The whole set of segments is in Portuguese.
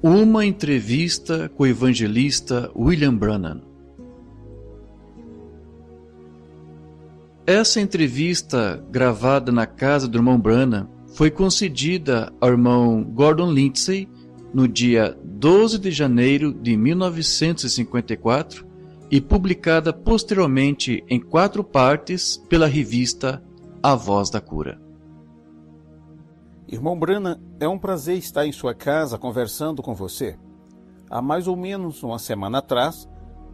Uma entrevista com o evangelista William Branham. Essa entrevista, gravada na casa do irmão Branham, foi concedida ao irmão Gordon Lindsay no dia 12 de janeiro de 1954 e publicada posteriormente em 4 partes pela revista A Voz da Cura. Irmão Branham, é um prazer estar em sua casa conversando com você. Há mais ou menos uma semana atrás,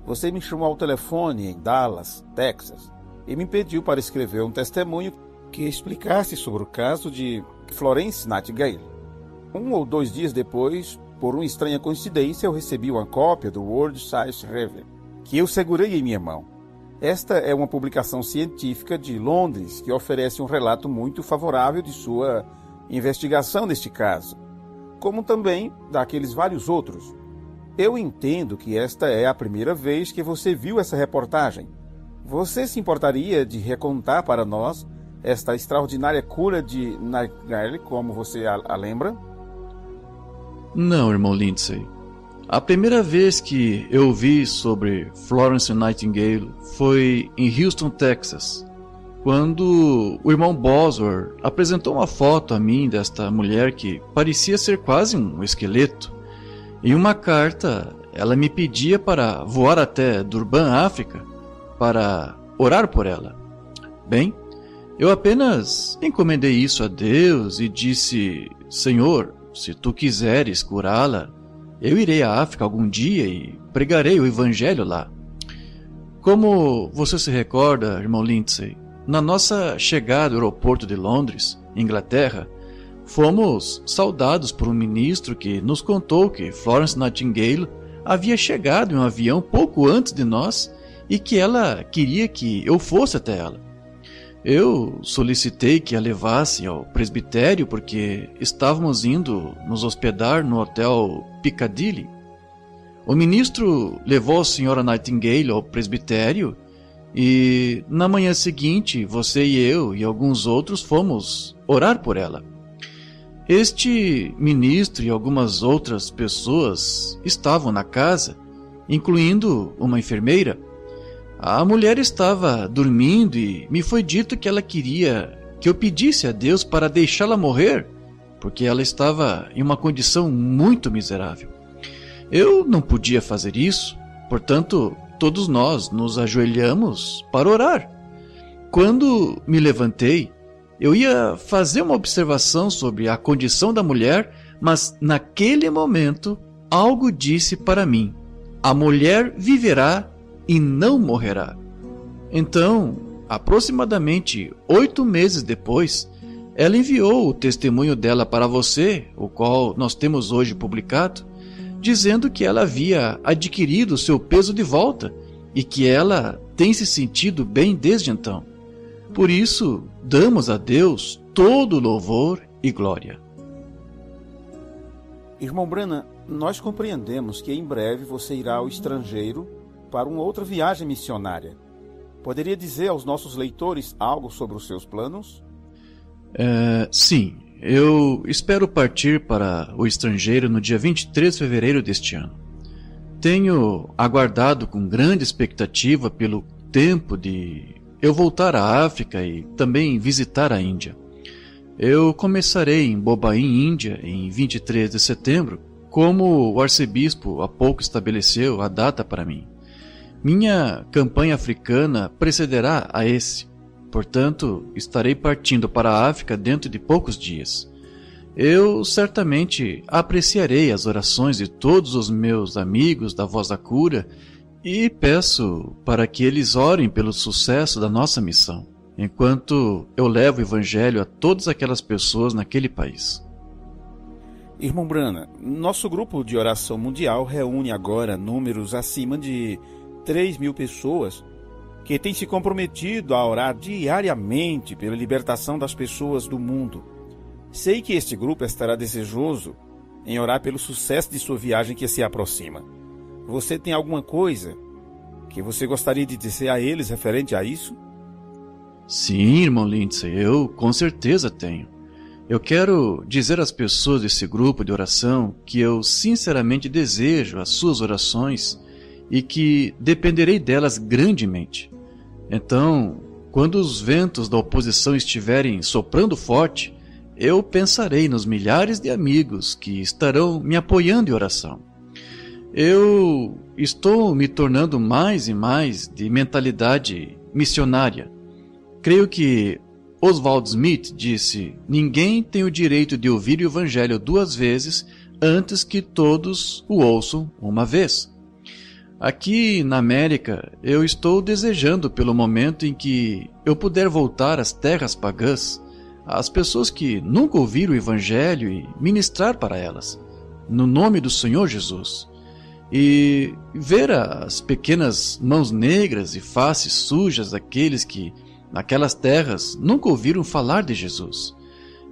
você me chamou ao telefone em Dallas, Texas, e me pediu para escrever um testemunho que explicasse sobre o caso de Florence Nightingale. 1 ou 2 dias depois, por uma estranha coincidência, eu recebi uma cópia do World Science Review, que eu segurei em minha mão. Esta é uma publicação científica de Londres que oferece um relato muito favorável de sua investigação neste caso, como também daqueles vários outros. Eu entendo que esta é a primeira vez que você viu essa reportagem. Você se importaria de recontar para nós esta extraordinária cura de Nightingale, como você a lembra? Não, irmão Lindsay. A primeira vez que eu ouvi sobre Florence Nightingale foi em Houston, Texas, quando o irmão Bosworth apresentou uma foto a mim desta mulher que parecia ser quase um esqueleto. Em uma carta, ela me pedia para voar até Durban, África, para orar por ela. Bem, eu apenas encomendei isso a Deus e disse: Senhor, se tu quiseres curá-la, eu irei à África algum dia e pregarei o evangelho lá. Como você se recorda, irmão Lindsay, na nossa chegada ao aeroporto de Londres, Inglaterra, fomos saudados por um ministro que nos contou que Florence Nightingale havia chegado em um avião pouco antes de nós e que ela queria que eu fosse até ela. Eu solicitei que a levasse ao presbitério porque estávamos indo nos hospedar no hotel Piccadilly. O ministro levou a senhora Nightingale ao presbitério e na manhã seguinte você e eu e alguns outros fomos orar por ela. Este ministro e algumas outras pessoas estavam na casa, incluindo uma enfermeira. A mulher estava dormindo e me foi dito que ela queria que eu pedisse a Deus para deixá-la morrer, porque ela estava em uma condição muito miserável. Eu não podia fazer isso, portanto, todos nós nos ajoelhamos para orar. Quando me levantei, eu ia fazer uma observação sobre a condição da mulher, mas naquele momento algo disse para mim: a mulher viverá e não morrerá. Então, aproximadamente 8 meses depois, ela enviou o testemunho dela para você, o qual nós temos hoje publicado, dizendo que ela havia adquirido o seu peso de volta e que ela tem se sentido bem desde então. Por isso, damos a Deus todo louvor e glória. Irmão Branham, nós compreendemos que em breve você irá ao estrangeiro para uma outra viagem missionária. Poderia dizer aos nossos leitores algo sobre os seus planos? Sim. Eu espero partir para o estrangeiro no dia 23 de fevereiro deste ano. Tenho aguardado com grande expectativa pelo tempo de eu voltar à África e também visitar a Índia. Eu começarei em Bobaim, Índia, em 23 de setembro, como o arcebispo há pouco estabeleceu a data para mim. Minha campanha africana precederá a esse. Portanto, estarei partindo para a África dentro de poucos dias. Eu certamente apreciarei as orações de todos os meus amigos da Voz da Cura e peço para que eles orem pelo sucesso da nossa missão, enquanto eu levo o Evangelho a todas aquelas pessoas naquele país. Irmão Branham, nosso grupo de oração mundial reúne agora números acima de 3.000 pessoas que têm se comprometido a orar diariamente pela libertação das pessoas do mundo. Sei que este grupo estará desejoso em orar pelo sucesso de sua viagem que se aproxima. Você tem alguma coisa que você gostaria de dizer a eles referente a isso? Sim, irmão Lindsay, eu com certeza tenho. Eu quero dizer às pessoas desse grupo de oração que eu sinceramente desejo as suas orações e que dependerei delas grandemente. Então, quando os ventos da oposição estiverem soprando forte, eu pensarei nos milhares de amigos que estarão me apoiando em oração. Eu estou me tornando mais e mais de mentalidade missionária. Creio que Oswald Smith disse: ninguém tem o direito de ouvir o Evangelho 2 vezes antes que todos o ouçam uma vez. Aqui na América, eu estou desejando pelo momento em que eu puder voltar às terras pagãs, às pessoas que nunca ouviram o Evangelho e ministrar para elas, no nome do Senhor Jesus. E ver as pequenas mãos negras e faces sujas daqueles que naquelas terras nunca ouviram falar de Jesus.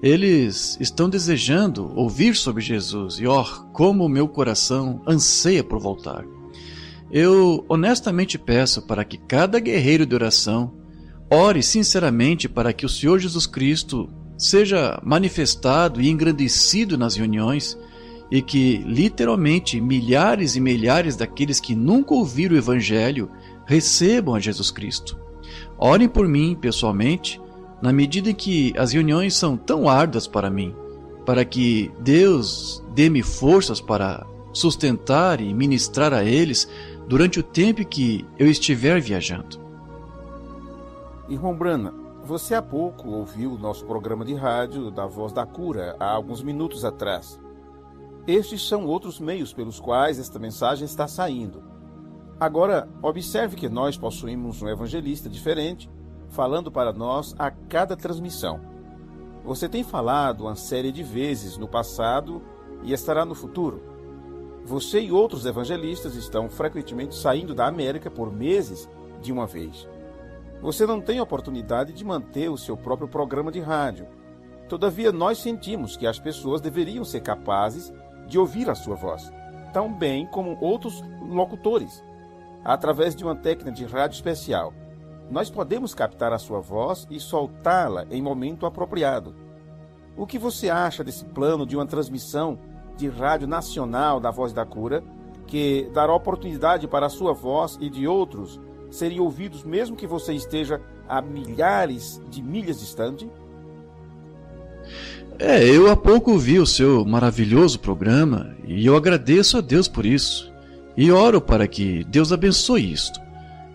Eles estão desejando ouvir sobre Jesus e, como o meu coração anseia por voltar. Eu honestamente peço para que cada guerreiro de oração ore sinceramente para que o Senhor Jesus Cristo seja manifestado e engrandecido nas reuniões e que, literalmente, milhares e milhares daqueles que nunca ouviram o Evangelho recebam a Jesus Cristo. Orem por mim, pessoalmente, na medida em que as reuniões são tão árduas para mim, para que Deus dê-me forças para sustentar e ministrar a eles durante o tempo que eu estiver viajando. Irmão Branham, você há pouco ouviu o nosso programa de rádio da Voz da Cura, há alguns minutos atrás. Estes são outros meios pelos quais esta mensagem está saindo. Agora, observe que nós possuímos um evangelista diferente, falando para nós a cada transmissão. Você tem falado uma série de vezes no passado e estará no futuro. Você e outros evangelistas estão frequentemente saindo da América por meses de uma vez. Você não tem oportunidade de manter o seu próprio programa de rádio. Todavia, nós sentimos que as pessoas deveriam ser capazes de ouvir a sua voz, tão bem como outros locutores. Através de uma técnica de rádio especial, nós podemos captar a sua voz e soltá-la em momento apropriado. O que você acha desse plano de uma transmissão de rádio nacional da Voz da Cura, que dará oportunidade para a sua voz e de outros serem ouvidos mesmo que você esteja a milhares de milhas distante? Eu há pouco vi o seu maravilhoso programa e eu agradeço a Deus por isso. E oro para que Deus abençoe isto.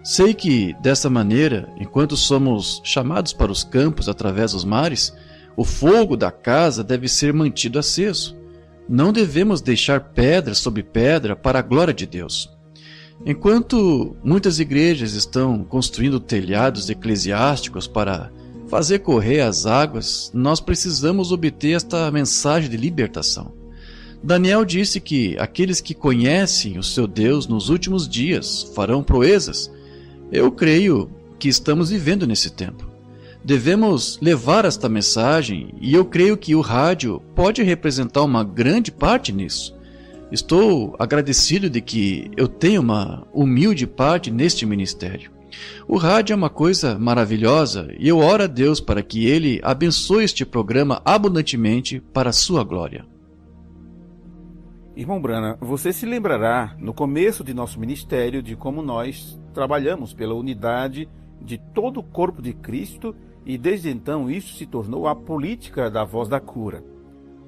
Sei que, dessa maneira, enquanto somos chamados para os campos através dos mares, o fogo da casa deve ser mantido aceso. Não devemos deixar pedra sobre pedra para a glória de Deus. Enquanto muitas igrejas estão construindo telhados eclesiásticos para fazer correr as águas, nós precisamos obter esta mensagem de libertação. Daniel disse que aqueles que conhecem o seu Deus nos últimos dias farão proezas. Eu creio que estamos vivendo nesse tempo. Devemos levar esta mensagem e eu creio que o rádio pode representar uma grande parte nisso. Estou agradecido de que eu tenha uma humilde parte neste ministério. O rádio é uma coisa maravilhosa e eu oro a Deus para que Ele abençoe este programa abundantemente para a sua glória. Irmão Branham, você se lembrará, no começo de nosso ministério, de como nós trabalhamos pela unidade de todo o corpo de Cristo e desde então isso se tornou a política da Voz da Cura.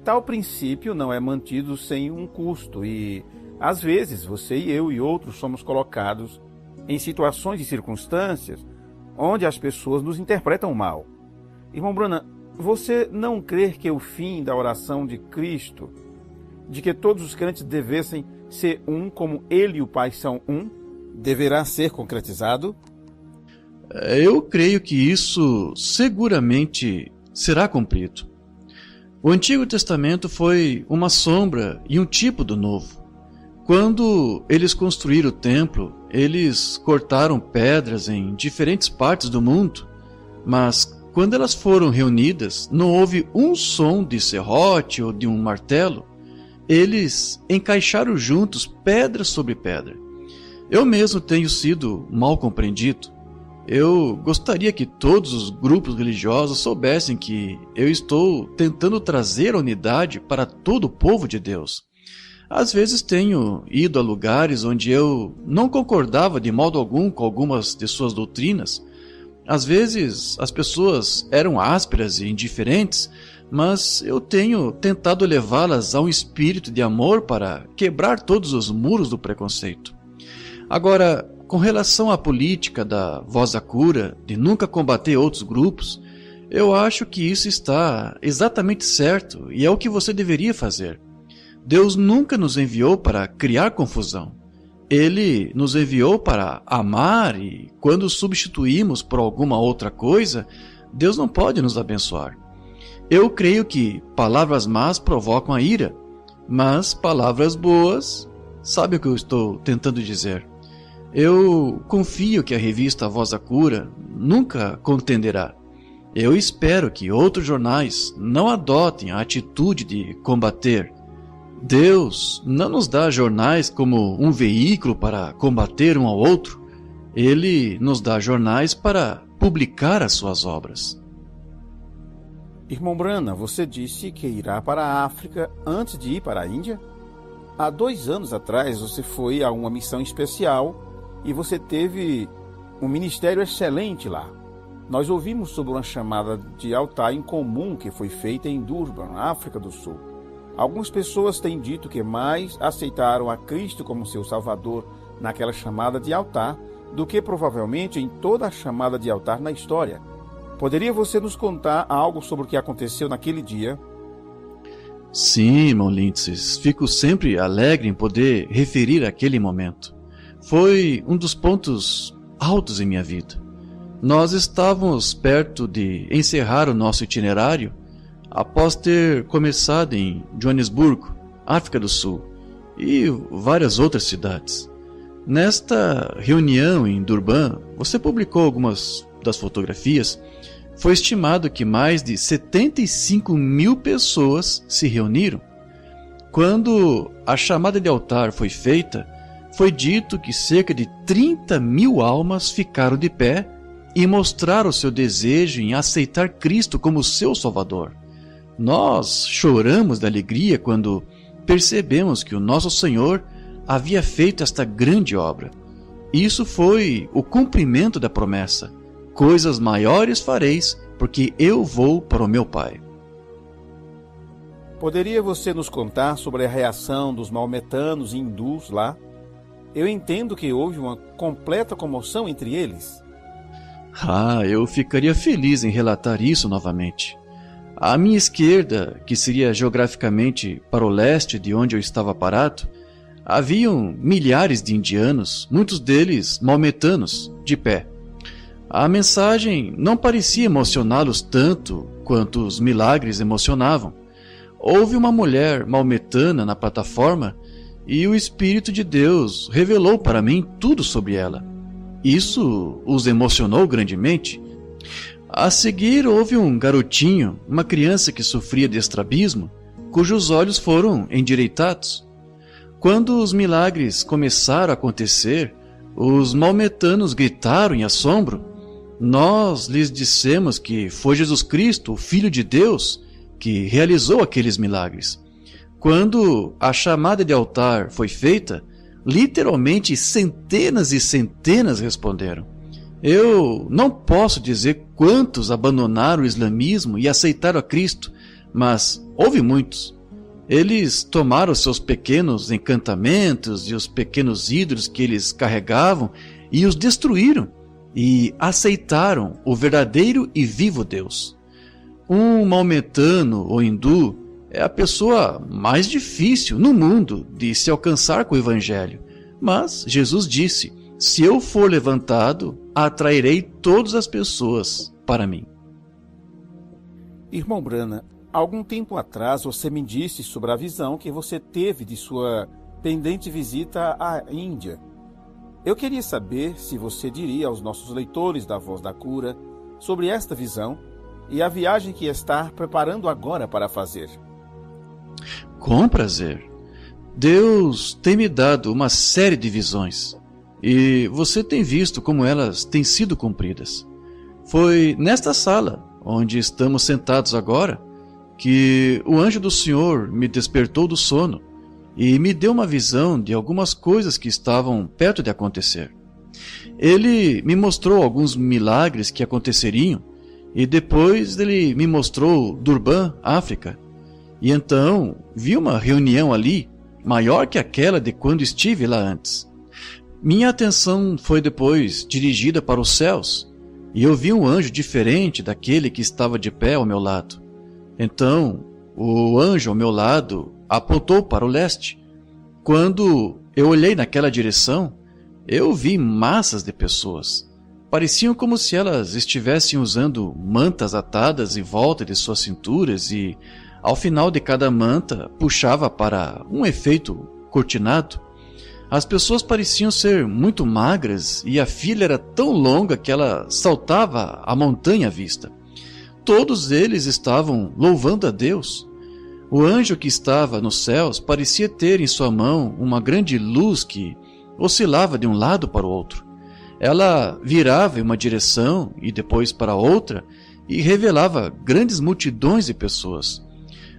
Tal princípio não é mantido sem um custo e, às vezes, você e eu e outros somos colocados em situações e circunstâncias onde as pessoas nos interpretam mal. Irmão Branham, você não crê que o fim da oração de Cristo, de que todos os crentes devessem ser um como Ele e o Pai são um, deverá ser concretizado? Eu creio que isso seguramente será cumprido. O Antigo Testamento foi uma sombra e um tipo do Novo. Quando eles construíram o templo, eles cortaram pedras em diferentes partes do mundo, mas quando elas foram reunidas, não houve um som de serrote ou de um martelo. Eles encaixaram juntos pedra sobre pedra. Eu mesmo tenho sido mal compreendido. Eu gostaria que todos os grupos religiosos soubessem que eu estou tentando trazer a unidade para todo o povo de Deus. Às vezes tenho ido a lugares onde eu não concordava de modo algum com algumas de suas doutrinas. Às vezes as pessoas eram ásperas e indiferentes, mas eu tenho tentado levá-las a um espírito de amor para quebrar todos os muros do preconceito. Agora, com relação à política da Voz da Cura, de nunca combater outros grupos, eu acho que isso está exatamente certo e é o que você deveria fazer. Deus nunca nos enviou para criar confusão. Ele nos enviou para amar e, quando substituímos por alguma outra coisa, Deus não pode nos abençoar. Eu creio que palavras más provocam a ira, mas palavras boas, sabe o que eu estou tentando dizer? Eu confio que a revista Voz da Cura nunca contenderá. Eu espero que outros jornais não adotem a atitude de combater. Deus não nos dá jornais como um veículo para combater um ao outro. Ele nos dá jornais para publicar as suas obras. Irmão Brana, você disse que irá para a África antes de ir para a Índia? Há 2 anos atrás você foi a uma missão especial e você teve um ministério excelente lá. Nós ouvimos sobre uma chamada de altar em comum que foi feita em Durban, África do Sul. Algumas pessoas têm dito que mais aceitaram a Cristo como seu Salvador naquela chamada de altar do que provavelmente em toda a chamada de altar na história. Poderia você nos contar algo sobre o que aconteceu naquele dia? Sim, irmão Lindsay, fico sempre alegre em poder referir aquele momento. Foi um dos pontos altos em minha vida. Nós estávamos perto de encerrar o nosso itinerário após ter começado em Joanesburgo, África do Sul, e várias outras cidades. Nesta reunião em Durban, você publicou algumas das fotografias. Foi estimado que mais de 75.000 pessoas se reuniram. Quando a chamada de altar foi feita, foi dito que cerca de 30.000 almas ficaram de pé e mostraram seu desejo em aceitar Cristo como seu Salvador. Nós choramos de alegria quando percebemos que o nosso Senhor havia feito esta grande obra. Isso foi o cumprimento da promessa: coisas maiores fareis, porque eu vou para o meu Pai. Poderia você nos contar sobre a reação dos maometanos e hindus lá? Eu entendo que houve uma completa comoção entre eles. Eu ficaria feliz em relatar isso novamente. À minha esquerda, que seria geograficamente para o leste de onde eu estava parado, haviam milhares de indianos, muitos deles maometanos, de pé. A mensagem não parecia emocioná-los tanto quanto os milagres emocionavam. Houve uma mulher maometana na plataforma e o Espírito de Deus revelou para mim tudo sobre ela. Isso os emocionou grandemente. A seguir houve um garotinho, uma criança que sofria de estrabismo, cujos olhos foram endireitados. Quando os milagres começaram a acontecer, os maometanos gritaram em assombro. Nós lhes dissemos que foi Jesus Cristo, o Filho de Deus, que realizou aqueles milagres. Quando a chamada de altar foi feita, literalmente centenas e centenas responderam. Eu não posso dizer quantos abandonaram o islamismo e aceitaram a Cristo, mas houve muitos. Eles tomaram seus pequenos encantamentos e os pequenos ídolos que eles carregavam e os destruíram e aceitaram o verdadeiro e vivo Deus. Um maometano ou hindu é a pessoa mais difícil no mundo de se alcançar com o Evangelho. Mas Jesus disse: se eu for levantado, atrairei todas as pessoas para mim. Irmão Brana, algum tempo atrás você me disse sobre a visão que você teve de sua pendente visita à Índia. Eu queria saber se você diria aos nossos leitores da Voz da Cura sobre esta visão e a viagem que está preparando agora para fazer. Com prazer. Deus tem me dado uma série de visões e você tem visto como elas têm sido cumpridas. Foi nesta sala, onde estamos sentados agora, que o anjo do Senhor me despertou do sono e me deu uma visão de algumas coisas que estavam perto de acontecer. Ele me mostrou alguns milagres que aconteceriam, e depois ele me mostrou Durban, África, e então vi uma reunião ali, maior que aquela de quando estive lá antes. Minha atenção foi depois dirigida para os céus, e eu vi um anjo diferente daquele que estava de pé ao meu lado. Então, o anjo ao meu lado apontou para o leste. Quando eu olhei naquela direção, eu vi massas de pessoas. Pareciam como se elas estivessem usando mantas atadas em volta de suas cinturas e, ao final de cada manta, puxava para um efeito cortinado. As pessoas pareciam ser muito magras e a fila era tão longa que ela saltava a montanha à vista. Todos eles estavam louvando a Deus. O anjo que estava nos céus parecia ter em sua mão uma grande luz que oscilava de um lado para o outro. Ela virava em uma direção e depois para outra e revelava grandes multidões de pessoas.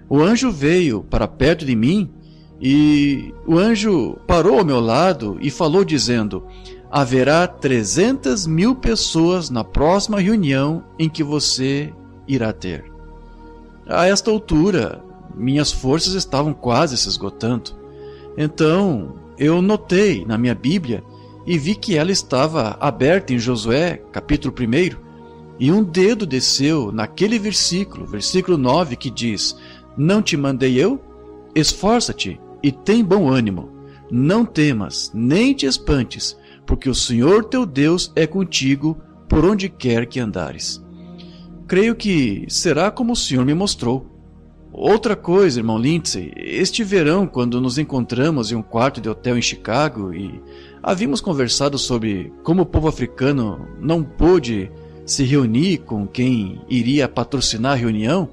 O anjo veio para perto de mim e o anjo parou ao meu lado e falou dizendo: haverá 300.000 pessoas na próxima reunião em que você irá ter. A esta altura, minhas forças estavam quase se esgotando. Então, eu notei na minha Bíblia e vi que ela estava aberta em Josué, capítulo 1, e um dedo desceu naquele versículo 9, que diz: não te mandei eu? Esforça-te e tem bom ânimo. Não temas, nem te espantes, porque o Senhor teu Deus é contigo por onde quer que andares. Creio que será como o Senhor me mostrou. Outra coisa, irmão Lindsay, este verão, quando nos encontramos em um quarto de hotel em Chicago e havíamos conversado sobre como o povo africano não pôde se reunir com quem iria patrocinar a reunião,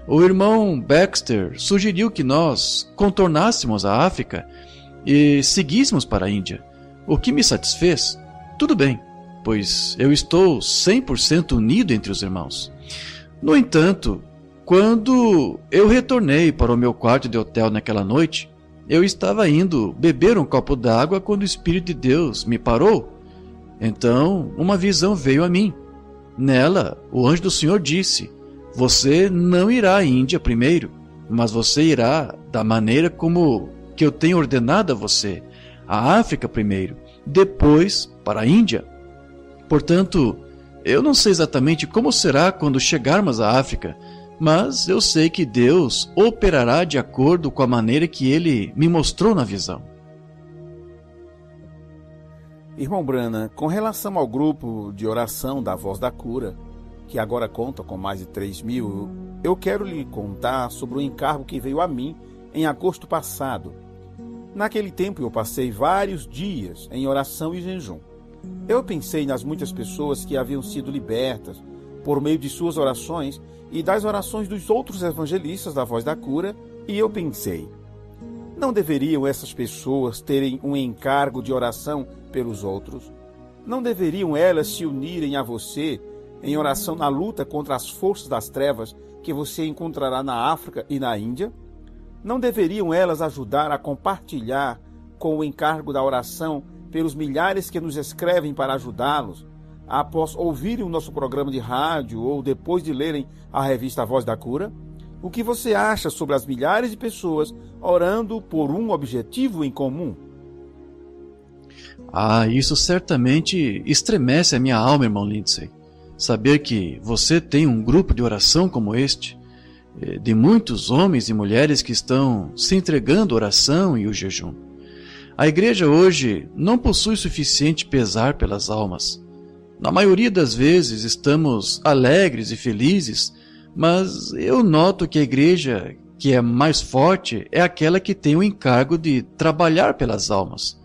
o irmão Baxter sugeriu que nós contornássemos a África e seguíssemos para a Índia, o que me satisfez. Tudo bem, pois eu estou 100% unido entre os irmãos. No entanto, quando eu retornei para o meu quarto de hotel naquela noite, eu estava indo beber um copo d'água quando o Espírito de Deus me parou. Então, uma visão veio a mim. Nela, o anjo do Senhor disse: você não irá à Índia primeiro, mas você irá da maneira como que eu tenho ordenado a você, à África primeiro, depois para a Índia. Portanto, eu não sei exatamente como será quando chegarmos à África, mas eu sei que Deus operará de acordo com a maneira que Ele me mostrou na visão. Irmão Branham, com relação ao grupo de oração da Voz da Cura, que agora conta com mais de 3.000, eu quero lhe contar sobre o encargo que veio a mim em agosto passado. Naquele tempo eu passei vários dias em oração e jejum. Eu pensei nas muitas pessoas que haviam sido libertas por meio de suas orações e das orações dos outros evangelistas da Voz da Cura, e eu pensei: não deveriam essas pessoas terem um encargo de oração pelos outros? Não deveriam elas se unirem a você em oração na luta contra as forças das trevas que você encontrará na África e na Índia? Não deveriam elas ajudar a compartilhar com o encargo da oração pelos milhares que nos escrevem para ajudá-los, após ouvirem o nosso programa de rádio ou depois de lerem a revista Voz da Cura? O que você acha sobre as milhares de pessoas orando por um objetivo em comum? Isso certamente estremece a minha alma, irmão Lindsay. Saber que você tem um grupo de oração como este, de muitos homens e mulheres que estão se entregando à oração e ao jejum. A igreja hoje não possui suficiente pesar pelas almas. Na maioria das vezes estamos alegres e felizes, mas eu noto que a igreja que é mais forte é aquela que tem o encargo de trabalhar pelas almas.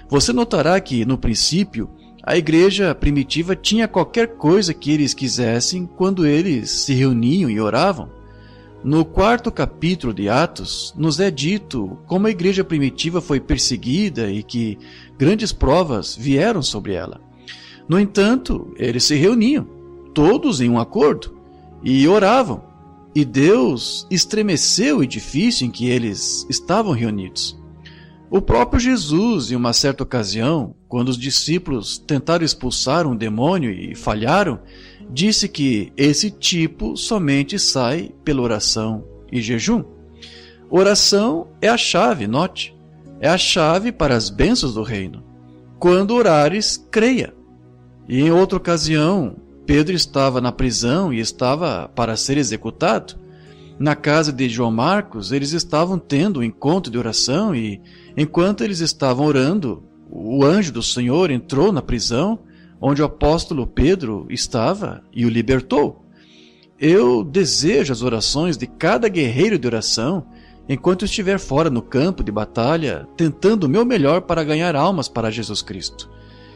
Você notará que, no princípio, a igreja primitiva tinha qualquer coisa que eles quisessem quando eles se reuniam e oravam. No 4º capítulo de Atos, nos é dito como a igreja primitiva foi perseguida e que grandes provas vieram sobre ela. No entanto, eles se reuniam, todos em um acordo, e oravam, e Deus estremeceu o edifício em que eles estavam reunidos. O próprio Jesus, em uma certa ocasião, quando os discípulos tentaram expulsar um demônio e falharam, disse que esse tipo somente sai pela oração e jejum. Oração é a chave, note, é a chave para as bênçãos do reino. Quando orares, creia. E em outra ocasião, Pedro estava na prisão e estava para ser executado. Na casa de João Marcos, eles estavam tendo um encontro de oração e, enquanto eles estavam orando, o anjo do Senhor entrou na prisão, onde o apóstolo Pedro estava, e o libertou. Eu desejo as orações de cada guerreiro de oração, enquanto estiver fora no campo de batalha, tentando o meu melhor para ganhar almas para Jesus Cristo.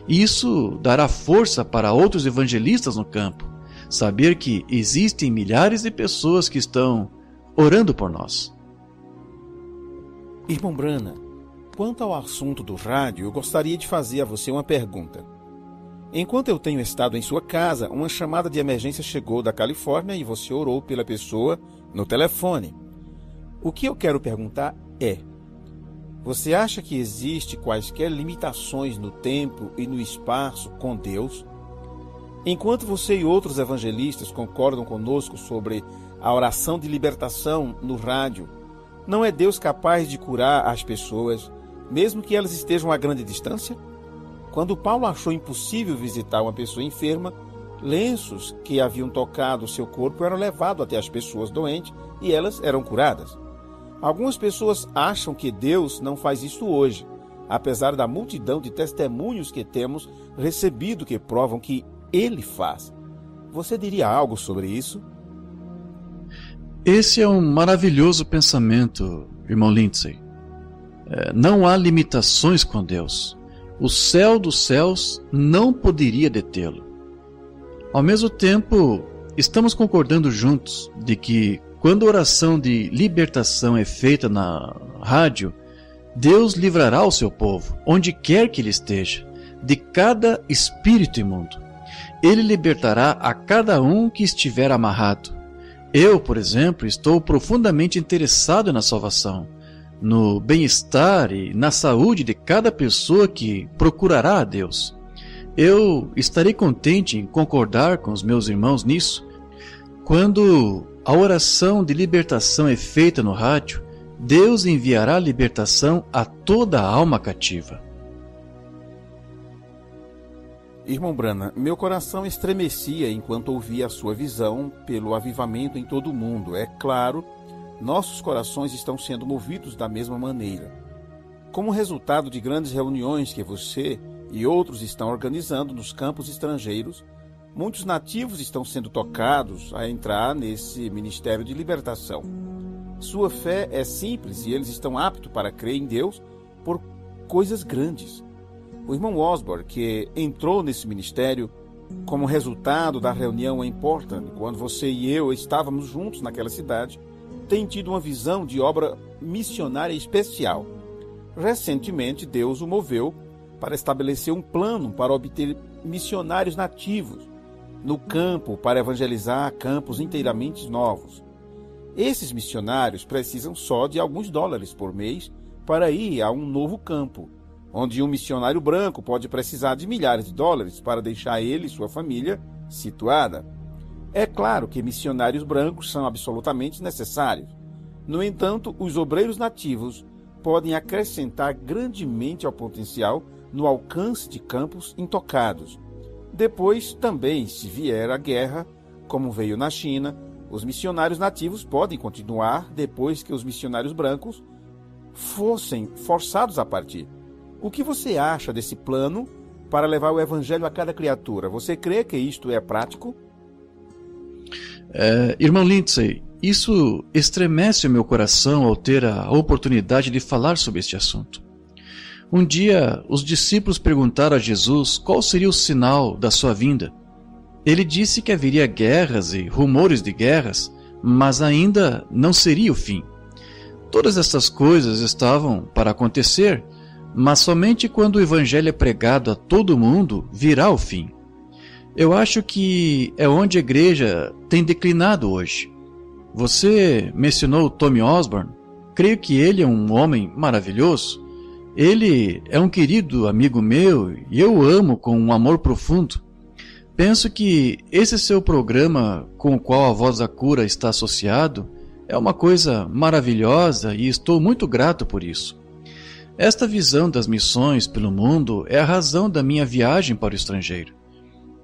Isso dará força para outros evangelistas no campo, saber que existem milhares de pessoas que estão orando por nós. Irmão Branham, quanto ao assunto do rádio, eu gostaria de fazer a você uma pergunta. Enquanto eu tenho estado em sua casa, uma chamada de emergência chegou da Califórnia e você orou pela pessoa no telefone. O que eu quero perguntar é: você acha que existe quaisquer limitações no tempo e no espaço com Deus? Enquanto você e outros evangelistas concordam conosco sobre a oração de libertação no rádio, não é Deus capaz de curar as pessoas, mesmo que elas estejam a grande distância? Quando Paulo achou impossível visitar uma pessoa enferma, lenços que haviam tocado o seu corpo eram levados até as pessoas doentes e elas eram curadas. Algumas pessoas acham que Deus não faz isso hoje, apesar da multidão de testemunhos que temos recebido que provam que Ele faz. Você diria algo sobre isso? Esse é um maravilhoso pensamento, irmão Lindsay. Não há limitações com Deus. O céu dos céus não poderia detê-lo. Ao mesmo tempo, estamos concordando juntos de que quando a oração de libertação é feita na rádio, Deus livrará o seu povo, onde quer que ele esteja, de cada espírito imundo. Ele libertará a cada um que estiver amarrado. Eu, por exemplo, estou profundamente interessado na salvação, no bem-estar e na saúde de cada pessoa que procurará a Deus. Eu estarei contente em concordar com os meus irmãos nisso. Quando a oração de libertação é feita no rádio, Deus enviará libertação a toda a alma cativa. Irmão Branham, meu coração estremecia enquanto ouvia a sua visão pelo avivamento em todo o mundo. É claro, nossos corações estão sendo movidos da mesma maneira. Como resultado de grandes reuniões que você e outros estão organizando nos campos estrangeiros, muitos nativos estão sendo tocados a entrar nesse ministério de libertação. Sua fé é simples e eles estão aptos para crer em Deus por coisas grandes. O irmão Osborne, que entrou nesse ministério como resultado da reunião em Portland, quando você e eu estávamos juntos naquela cidade, tem tido uma visão de obra missionária especial. Recentemente, Deus o moveu para estabelecer um plano para obter missionários nativos no campo para evangelizar campos inteiramente novos. Esses missionários precisam só de alguns dólares por mês para ir a um novo campo, onde um missionário branco pode precisar de milhares de dólares para deixar ele e sua família situada. É claro que missionários brancos são absolutamente necessários. No entanto, os obreiros nativos podem acrescentar grandemente ao potencial no alcance de campos intocados. Depois, também, se vier a guerra, como veio na China, os missionários nativos podem continuar depois que os missionários brancos fossem forçados a partir. O que você acha desse plano para levar o evangelho a cada criatura? Você crê que isto é prático? Irmão Lindsay, isso estremece o meu coração ao ter a oportunidade de falar sobre este assunto. Um dia, os discípulos perguntaram a Jesus qual seria o sinal da sua vinda. Ele disse que haveria guerras e rumores de guerras, mas ainda não seria o fim. Todas essas coisas estavam para acontecer, mas somente quando o Evangelho é pregado a todo mundo virá o fim. Eu acho que é onde a igreja tem declinado hoje. Você mencionou Tommy Osborne. Creio que ele é um homem maravilhoso. Ele é um querido amigo meu e eu o amo com um amor profundo. Penso que esse seu programa com o qual a Voz da Cura está associado é uma coisa maravilhosa e estou muito grato por isso. Esta visão das missões pelo mundo é a razão da minha viagem para o estrangeiro.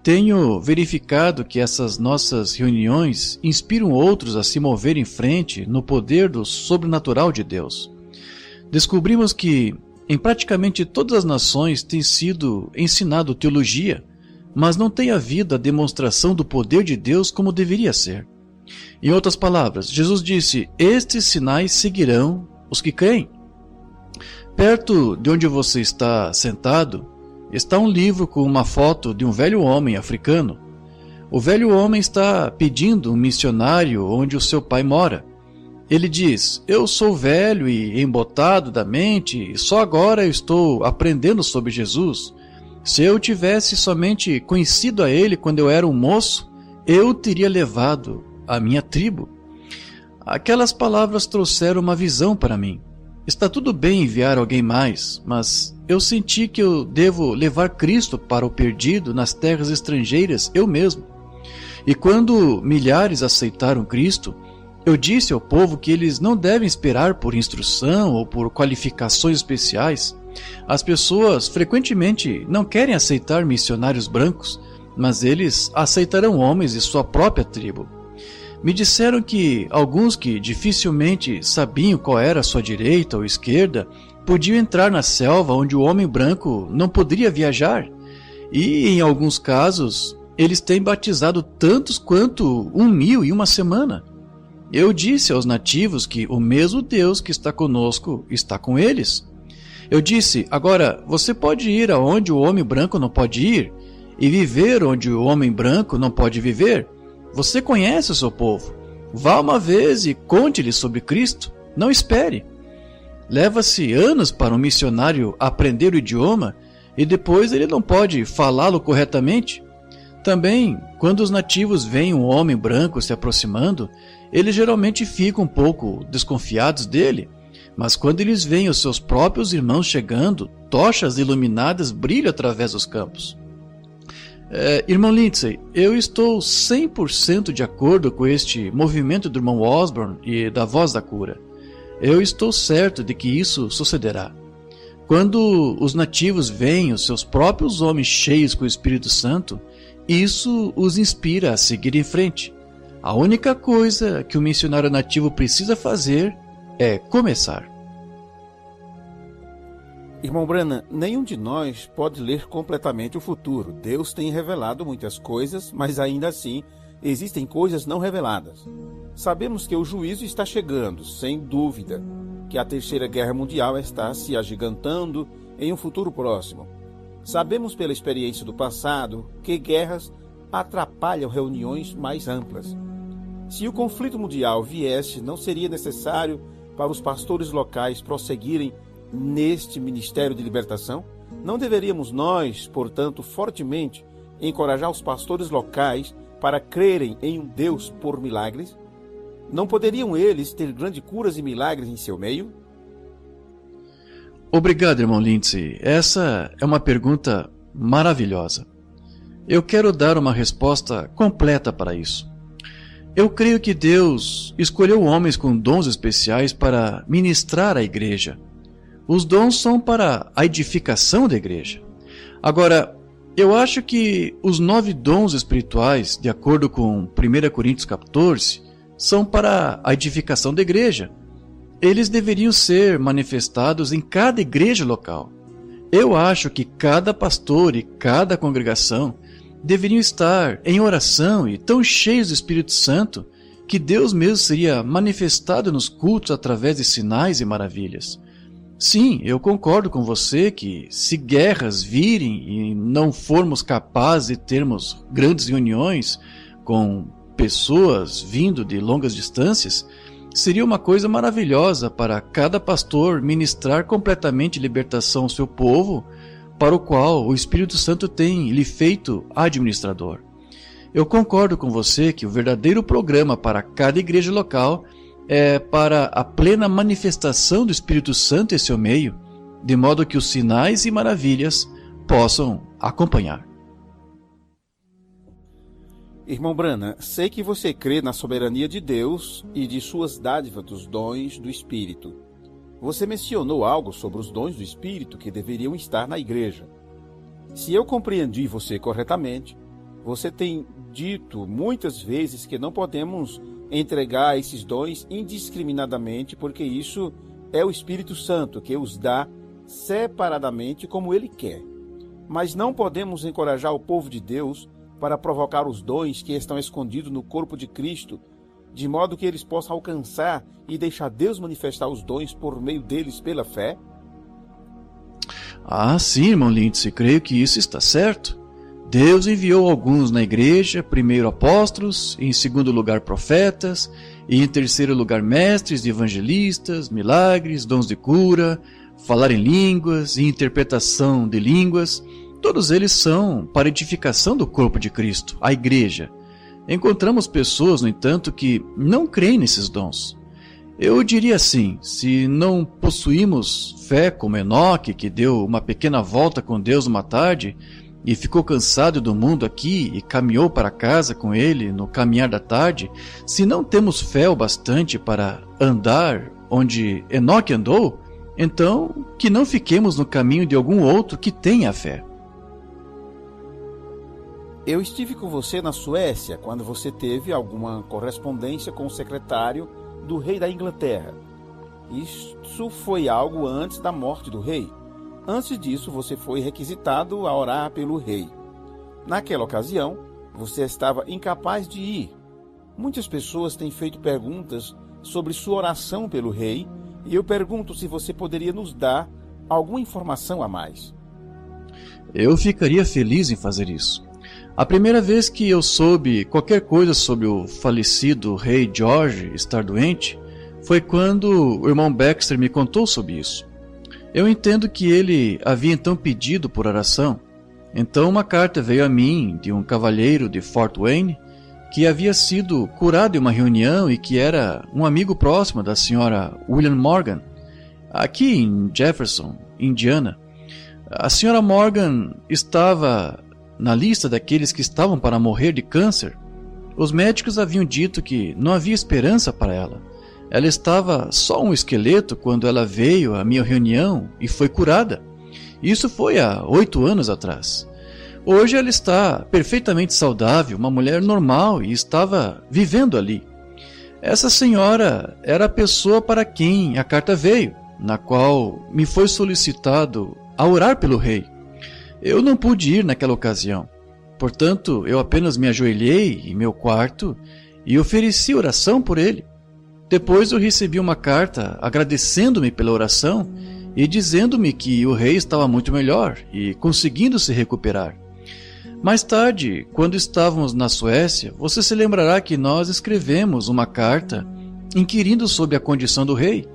Tenho verificado que essas nossas reuniões inspiram outros a se mover em frente no poder do sobrenatural de Deus. Descobrimos que em praticamente todas as nações tem sido ensinado teologia, mas não tem havido a demonstração do poder de Deus como deveria ser. Em outras palavras, Jesus disse: estes sinais seguirão os que creem. Perto de onde você está sentado, está um livro com uma foto de um velho homem africano. O velho homem está pedindo um missionário onde o seu pai mora. Ele diz: eu sou velho e embotado da mente e só agora eu estou aprendendo sobre Jesus. Se eu tivesse somente conhecido a ele quando eu era um moço, eu o teria levado à minha tribo. Aquelas palavras trouxeram uma visão para mim. Está tudo bem enviar alguém mais, mas eu senti que eu devo levar Cristo para o perdido nas terras estrangeiras eu mesmo. E quando milhares aceitaram Cristo, eu disse ao povo que eles não devem esperar por instrução ou por qualificações especiais. As pessoas frequentemente não querem aceitar missionários brancos, mas eles aceitarão homens de sua própria tribo. Me disseram que alguns que dificilmente sabiam qual era a sua direita ou esquerda podiam entrar na selva onde o homem branco não poderia viajar. E, em alguns casos, eles têm batizado tantos quanto 1.000 em uma semana. Eu disse aos nativos que o mesmo Deus que está conosco está com eles. Eu disse: agora, você pode ir aonde o homem branco não pode ir e viver onde o homem branco não pode viver. Você conhece o seu povo. Vá uma vez e conte-lhe sobre Cristo. Não espere. Leva-se anos para um missionário aprender o idioma e depois ele não pode falá-lo corretamente. Também, quando os nativos veem um homem branco se aproximando, eles geralmente ficam um pouco desconfiados dele. Mas quando eles veem os seus próprios irmãos chegando, tochas iluminadas brilham através dos campos. Irmão Lindsay, eu estou 100% de acordo com este movimento do irmão Osborne e da Voz da Cura. Eu estou certo de que isso sucederá. Quando os nativos veem os seus próprios homens cheios com o Espírito Santo, isso os inspira a seguir em frente. A única coisa que o missionário nativo precisa fazer é começar. Irmão Branham, nenhum de nós pode ler completamente o futuro. Deus tem revelado muitas coisas, mas ainda assim existem coisas não reveladas. Sabemos que o juízo está chegando, sem dúvida, que a Terceira Guerra Mundial está se agigantando em um futuro próximo. Sabemos pela experiência do passado que guerras atrapalham reuniões mais amplas. Se o conflito mundial viesse, não seria necessário para os pastores locais prosseguirem neste ministério de libertação? Não deveríamos nós, portanto, fortemente encorajar os pastores locais para crerem em um Deus por milagres? Não poderiam eles ter grandes curas e milagres em seu meio? Obrigado, irmão Lindsay. Essa é uma pergunta maravilhosa. Eu quero dar uma resposta completa para isso. Eu creio que Deus escolheu homens com dons especiais para ministrar à igreja. Os dons são para a edificação da igreja. Agora, eu acho que os 9 dons espirituais, de acordo com 1 Coríntios 14, são para a edificação da igreja. Eles deveriam ser manifestados em cada igreja local. Eu acho que cada pastor e cada congregação deveriam estar em oração e tão cheios do Espírito Santo que Deus mesmo seria manifestado nos cultos através de sinais e maravilhas. Sim, eu concordo com você que se guerras virem e não formos capazes de termos grandes reuniões com pessoas vindo de longas distâncias, seria uma coisa maravilhosa para cada pastor ministrar completamente libertação ao seu povo, para o qual o Espírito Santo tem lhe feito administrador. Eu concordo com você que o verdadeiro programa para cada igreja local é para a plena manifestação do Espírito Santo em seu meio, de modo que os sinais e maravilhas possam acompanhar. Irmão Branham, sei que você crê na soberania de Deus e de suas dádivas dos dons do Espírito. Você mencionou algo sobre os dons do Espírito que deveriam estar na igreja. Se eu compreendi você corretamente, você tem dito muitas vezes que não podemos entregar esses dons indiscriminadamente, porque isso é o Espírito Santo que os dá separadamente como Ele quer. Mas não podemos encorajar o povo de Deus para provocar os dons que estão escondidos no corpo de Cristo, de modo que eles possam alcançar e deixar Deus manifestar os dons por meio deles pela fé? Ah, sim, irmão Lindsay, creio que isso está certo. Deus enviou alguns na igreja, primeiro apóstolos, em segundo lugar profetas, e em terceiro lugar mestres, evangelistas, milagres, dons de cura, falar em línguas e interpretação de línguas. Todos eles são para edificação do corpo de Cristo, a igreja. Encontramos pessoas, no entanto, que não creem nesses dons. Eu diria assim, se não possuímos fé como Enoque, que deu uma pequena volta com Deus uma tarde e ficou cansado do mundo aqui e caminhou para casa com ele no caminhar da tarde, se não temos fé o bastante para andar onde Enoque andou, então que não fiquemos no caminho de algum outro que tenha fé. Eu estive com você na Suécia quando você teve alguma correspondência com o secretário do rei da Inglaterra. Isso foi algo antes da morte do rei. Antes disso, você foi requisitado a orar pelo rei. Naquela ocasião, você estava incapaz de ir. Muitas pessoas têm feito perguntas sobre sua oração pelo rei, e eu pergunto se você poderia nos dar alguma informação a mais. Eu ficaria feliz em fazer isso. A primeira vez que eu soube qualquer coisa sobre o falecido rei George estar doente foi quando o irmão Baxter me contou sobre isso. Eu entendo que ele havia então pedido por oração. Então uma carta veio a mim de um cavalheiro de Fort Wayne que havia sido curado em uma reunião e que era um amigo próximo da senhora William Morgan, aqui em Jefferson, Indiana. A senhora Morgan estava na lista daqueles que estavam para morrer de câncer. Os médicos haviam dito que não havia esperança para ela. Ela estava só um esqueleto quando ela veio à minha reunião e foi curada. Isso foi há 8 anos atrás. Hoje ela está perfeitamente saudável, uma mulher normal, e estava vivendo ali. Essa senhora era a pessoa para quem a carta veio, na qual me foi solicitado a orar pelo rei. Eu não pude ir naquela ocasião. Portanto, eu apenas me ajoelhei em meu quarto e ofereci oração por ele. Depois eu recebi uma carta agradecendo-me pela oração e dizendo-me que o rei estava muito melhor e conseguindo se recuperar. Mais tarde, quando estávamos na Suécia, você se lembrará que nós escrevemos uma carta inquirindo sobre a condição do rei,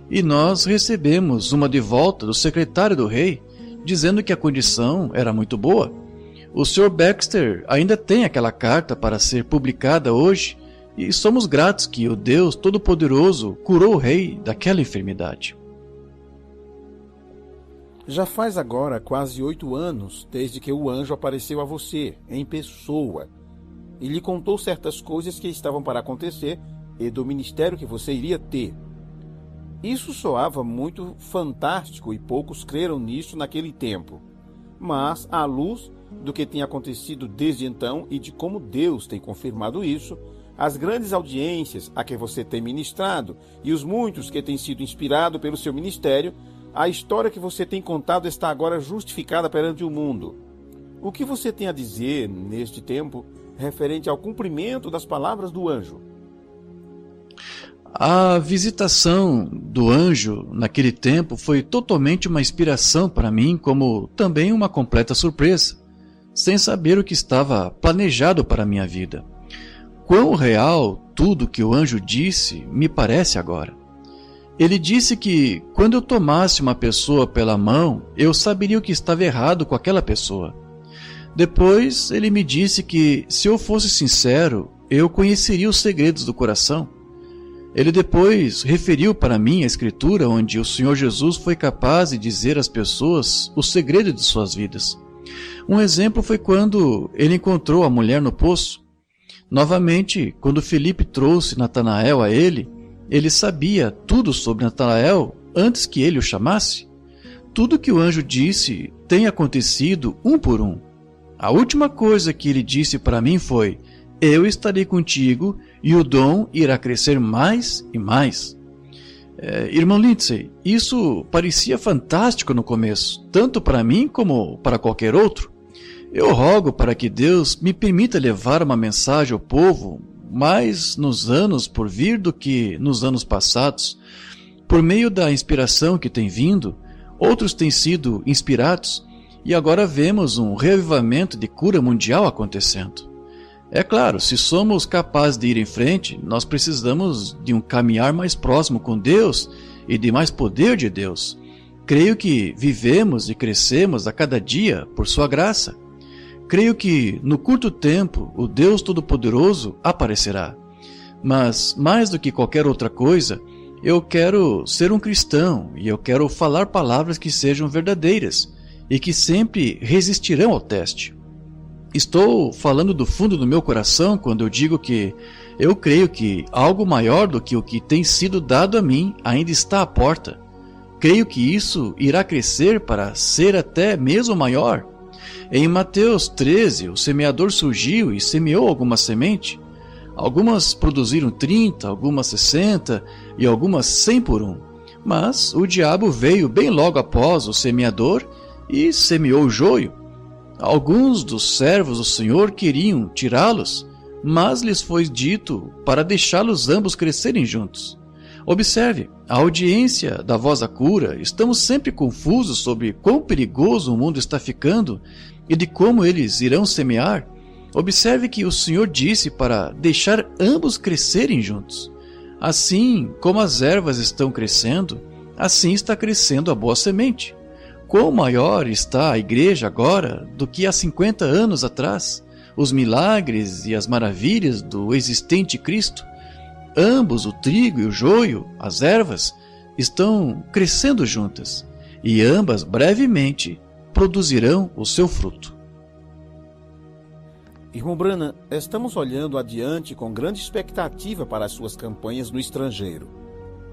e nós recebemos uma de volta do secretário do rei, dizendo que a condição era muito boa. O Sr. Baxter ainda tem aquela carta para ser publicada hoje, e somos gratos que o Deus Todo-Poderoso curou o rei daquela enfermidade. Já faz agora quase 8 anos desde que o anjo apareceu a você, em pessoa, e lhe contou certas coisas que estavam para acontecer e do ministério que você iria ter. Isso soava muito fantástico e poucos creram nisso naquele tempo. Mas, à luz do que tem acontecido desde então e de como Deus tem confirmado isso, as grandes audiências a que você tem ministrado e os muitos que têm sido inspirados pelo seu ministério, a história que você tem contado está agora justificada perante o mundo. O que você tem a dizer neste tempo referente ao cumprimento das palavras do anjo? A visitação do anjo naquele tempo foi totalmente uma inspiração para mim, como também uma completa surpresa, sem saber o que estava planejado para a minha vida. quão real tudo que o anjo disse me parece agora. Ele disse que quando eu tomasse uma pessoa pela mão, eu saberia o que estava errado com aquela pessoa. Depois ele me disse que, se eu fosse sincero, eu conheceria os segredos do coração. Ele depois referiu para mim a escritura onde o Senhor Jesus foi capaz de dizer às pessoas o segredo de suas vidas. Um exemplo foi quando ele encontrou a mulher no poço. Novamente, quando Felipe trouxe Natanael a ele, ele sabia tudo sobre Natanael antes que ele o chamasse. Tudo que o anjo disse tem acontecido um por um. A última coisa que ele disse para mim foi: eu estarei contigo e o dom irá crescer mais e mais. Irmão Lindsay, isso parecia fantástico no começo, tanto para mim como para qualquer outro. Eu rogo para que Deus me permita levar uma mensagem ao povo mais nos anos por vir do que nos anos passados. Por meio da inspiração que tem vindo, outros têm sido inspirados e agora vemos um reavivamento de cura mundial acontecendo. É claro, se somos capazes de ir em frente, nós precisamos de um caminhar mais próximo com Deus e de mais poder de Deus. Creio que vivemos e crescemos a cada dia por sua graça. Creio que, no curto tempo, o Deus Todo-Poderoso aparecerá. Mas, mais do que qualquer outra coisa, eu quero ser um cristão e eu quero falar palavras que sejam verdadeiras e que sempre resistirão ao teste. Estou falando do fundo do meu coração quando eu digo que eu creio que algo maior do que o que tem sido dado a mim ainda está à porta. Creio que isso irá crescer para ser até mesmo maior. Em Mateus 13, o semeador surgiu e semeou alguma semente. Algumas produziram 30, algumas 60 e algumas 100 por um. Mas o diabo veio bem logo após o semeador e semeou o joio. Alguns dos servos do Senhor queriam tirá-los, mas lhes foi dito para deixá-los ambos crescerem juntos. Observe, a audiência da voz à cura, estamos sempre confusos sobre quão perigoso o mundo está ficando e de como eles irão semear. Observe que o Senhor disse para deixar ambos crescerem juntos. Assim como as ervas estão crescendo, assim está crescendo a boa semente. Quão maior está a igreja agora do que há 50 anos atrás? Os milagres e as maravilhas do existente Cristo. Ambos, o trigo e o joio, as ervas, estão crescendo juntas, e ambas brevemente produzirão o seu fruto. Irmão Branham, estamos olhando adiante com grande expectativa para as suas campanhas no estrangeiro.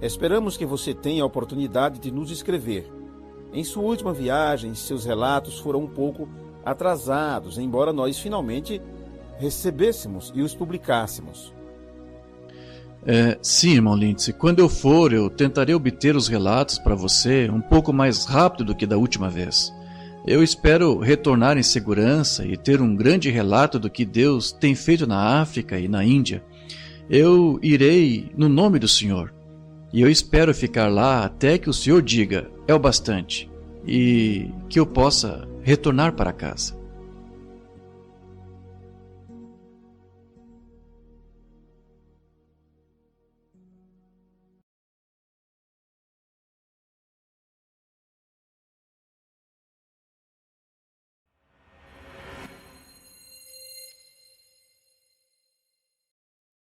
Esperamos que você tenha a oportunidade de nos escrever. Em sua última viagem, seus relatos foram um pouco atrasados, embora nós finalmente recebêssemos e os publicássemos. Sim, irmão Lindsay. Quando eu for, eu tentarei obter os relatos para você um pouco mais rápido do que da última vez. Eu espero retornar em segurança e ter um grande relato do que Deus tem feito na África e na Índia. Eu irei no nome do Senhor. E eu espero ficar lá até que o Senhor diga, é o bastante, e que eu possa retornar para casa.